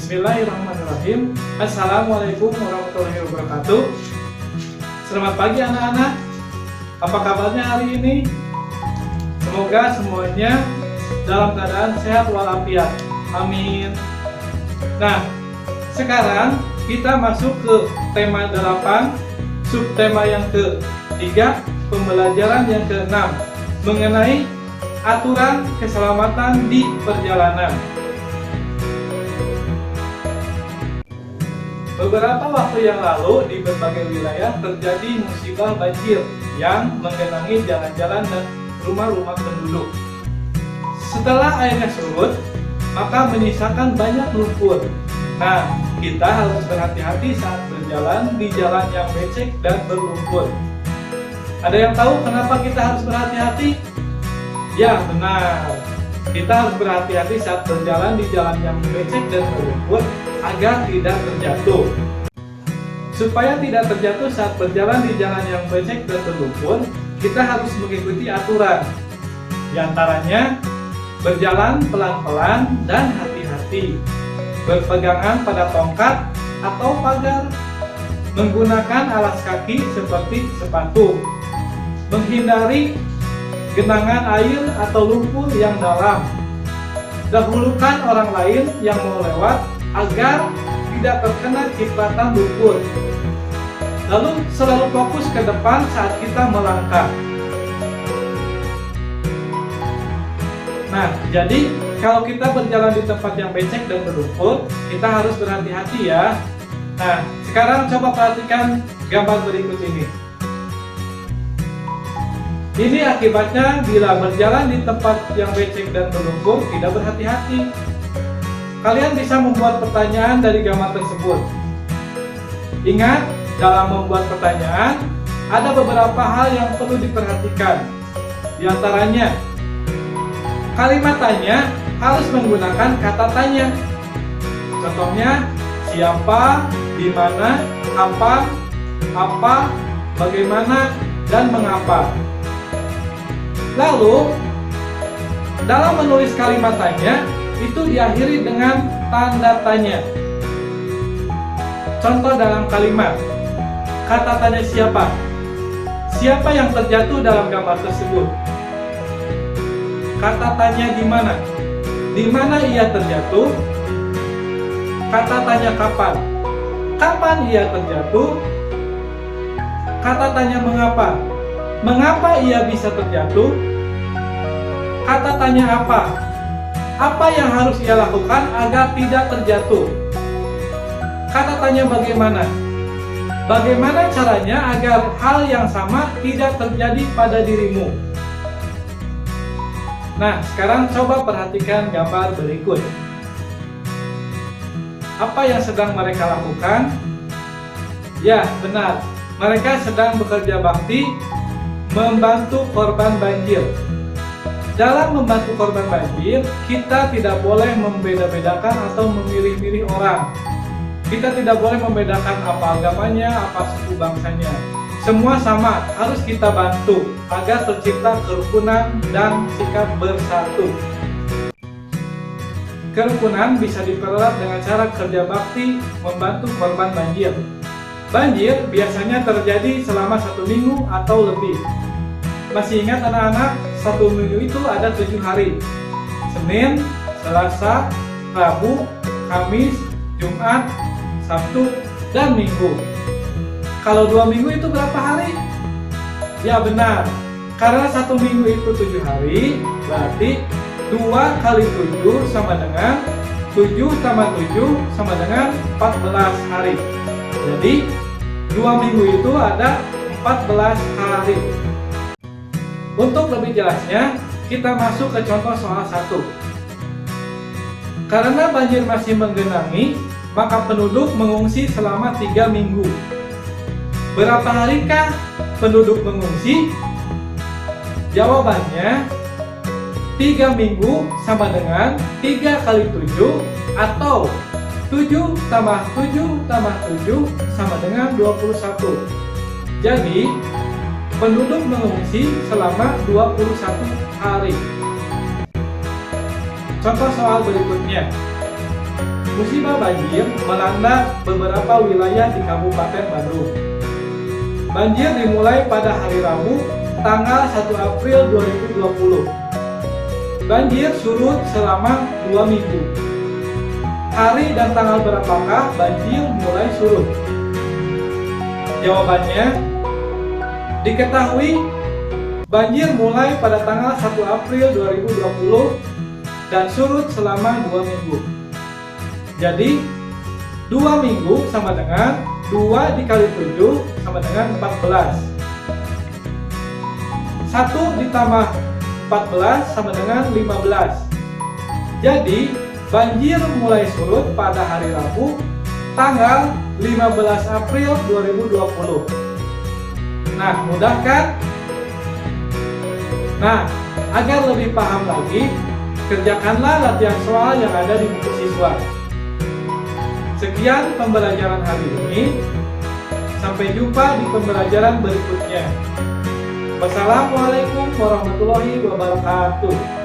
Bismillahirrahmanirrahim. Assalamualaikum warahmatullahi wabarakatuh. Selamat pagi anak-anak. Apa kabarnya hari ini? Semoga semuanya dalam keadaan sehat walafiat. Amin. Nah, sekarang kita masuk ke tema 8, subtema yang ke-3, pembelajaran yang ke-6 mengenai aturan keselamatan di perjalanan. Beberapa waktu yang lalu di berbagai wilayah terjadi musibah banjir yang menggenangi jalan-jalan dan rumah-rumah penduduk. Setelah airnya surut, maka menyisakan banyak lumpur. Nah, kita harus berhati-hati saat berjalan di jalan yang becek dan berlumpur. Ada yang tahu kenapa kita harus berhati-hati? Ya, benar. Kita harus berhati-hati saat berjalan di jalan yang becek dan berlumpur agar tidak terjatuh. Supaya tidak terjatuh saat berjalan di jalan yang becek dan berlumpur, kita harus mengikuti aturan. Di antaranya, berjalan pelan-pelan dan hati-hati, berpegangan pada tongkat atau pagar, menggunakan alas kaki seperti sepatu, menghindari genangan air atau lumpur yang dalam, dahulukan orang lain yang mau lewat agar tidak terkena cipratan lumpur. Lalu selalu fokus ke depan saat kita melangkah. Nah, jadi kalau kita berjalan di tempat yang becek dan berlumpur, kita harus berhati-hati ya. Nah, sekarang coba perhatikan gambar berikut ini. Ini akibatnya bila berjalan di tempat yang becek dan berlumpur tidak berhati-hati. Kalian bisa membuat pertanyaan dari gambar tersebut. Ingat, dalam membuat pertanyaan, ada beberapa hal yang perlu diperhatikan. Di antaranya, kalimat tanya harus menggunakan kata tanya. Contohnya, siapa, di mana, apa, bagaimana, dan mengapa. Lalu, dalam menulis kalimat tanya, itu diakhiri dengan tanda tanya. Contoh dalam kalimat, kata tanya siapa? Siapa yang terjatuh dalam gambar tersebut? Kata tanya di mana? Di mana ia terjatuh? Kata tanya kapan? Kapan ia terjatuh? Kata tanya mengapa? Mengapa ia bisa terjatuh? Kata tanya apa? Apa yang harus ia lakukan agar tidak terjatuh? Kata tanya bagaimana? Bagaimana caranya agar hal yang sama tidak terjadi pada dirimu? Nah, sekarang coba perhatikan gambar berikut. Apa yang sedang mereka lakukan? Ya, benar. Mereka sedang bekerja bakti membantu korban banjir. Dalam membantu korban banjir, kita tidak boleh membeda-bedakan atau memilih-milih orang. Kita tidak boleh membedakan apa agamanya, apa suku bangsanya. Semua sama, harus kita bantu agar tercipta kerukunan dan sikap bersatu. Kerukunan bisa dipererat dengan cara kerja bakti membantu korban banjir. Banjir biasanya terjadi selama 1 minggu atau lebih. Masih ingat anak-anak, 1 minggu itu ada 7 hari. Senin, Selasa, Rabu, Kamis, Jumat, Sabtu, dan Minggu. Kalau 2 minggu itu berapa hari? Ya benar, karena 1 minggu itu 7 hari, berarti 2 kali 7 sama dengan 7 tambah 7 sama dengan 14 hari. Jadi 2 minggu itu ada 14 hari. Untuk lebih jelasnya, kita masuk ke contoh soal 1. Karena banjir masih menggenangi, maka penduduk mengungsi selama 3 minggu. Berapa harikah penduduk mengungsi? Jawabannya, 3 minggu sama dengan 3 kali 7 atau 7 tambah 7 tambah 7 sama dengan 21. Jadi, penduduk mengungsi selama 21 hari. Contoh soal berikutnya. musibah banjir melanda beberapa wilayah di Kabupaten Bandung. Banjir dimulai pada hari Rabu, tanggal 1 April 2020. Banjir surut selama 2 minggu. Hari dan tanggal berapakah banjir mulai surut? Jawabannya, diketahui banjir mulai pada tanggal 1 April 2020 dan surut selama 2 minggu. Jadi 2 minggu sama dengan 2 dikali 7 sama dengan 14. 1 ditambah 14 sama dengan 15. Jadi banjir mulai surut pada hari Rabu tanggal 15 April 2020. Nah, mudah kan? Nah, agar lebih paham lagi, kerjakanlah latihan soal yang ada di buku siswa. Sekian pembelajaran hari ini. Sampai jumpa di pembelajaran berikutnya. Wassalamualaikum warahmatullahi wabarakatuh.